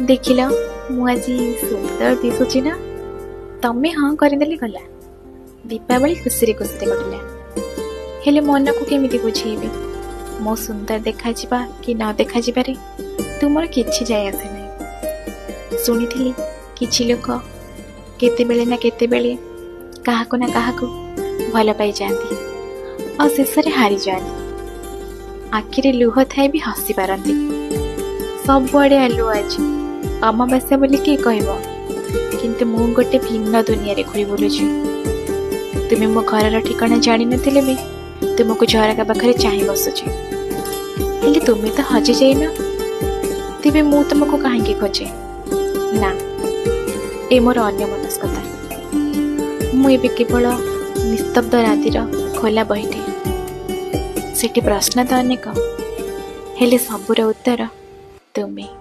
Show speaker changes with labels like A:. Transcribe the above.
A: ଦେଖିଲ ମୁଁ ଆଜି ସୁନ୍ଦର ଦିଶୁଛି ନା? ତମେ ହଁ କରିଦେଲେ ଗଲା। ଦୀପାବଳି ଖୁସିରେ ଖୁସିରେ କଟିଲା। ହେଲେ ମନକୁ କେମିତି ବୁଝେଇବି? ମୁଁ ସୁନ୍ଦର ଦେଖାଯିବା କି ନ ଦେଖାଯିବାରେ ତୁମର କିଛି ଯାଏ ଆସେ ନାହିଁ। ଶୁଣିଥିଲି କିଛି ଲୋକ କେତେବେଳେ ନା କେତେବେଳେ କାହାକୁ ନା କାହାକୁ ଭଲ ପାଇଯାଆନ୍ତି ଆଉ ଶେଷରେ ହାରିଯାଆନ୍ତି। ଆଖିରେ ଲୁହ ଥାଏ ବି ହସି ପାରନ୍ତି। ସବୁଆଡ଼େ ଆଲୁଅ ଅଛି, ଅମାବାସ୍ୟା ବୋଲି କିଏ କହିବ? କିନ୍ତୁ ମୁଁ ଗୋଟେ ଭିନ୍ନ ଦୁନିଆରେ ଘୁରି ବୁଲୁଛି। ତୁମେ ମୋ ଘରର ଠିକଣା ଜାଣିନଥିଲେ ବି ତୁମକୁ ଝରକା ପାଖରେ ଚାହିଁ ବସୁଛି। ହେଲେ ତୁମେ ତ ହଜି ଯାଇନ, ତେବେ ମୁଁ ତୁମକୁ କାହିଁକି ଖୋଜେ? ନା, ଏ ମୋର ଅନ୍ୟମନସ୍କତା। ମୁଁ ଏବେ କେବଳ ନିସ୍ତବ୍ଧ ରାତିର ଖୋଲା ବହିଟେ। ସେଠି ପ୍ରଶ୍ନ ତ ଅନେକ, ହେଲେ ସବୁର ଉତ୍ତର ତୁମେ।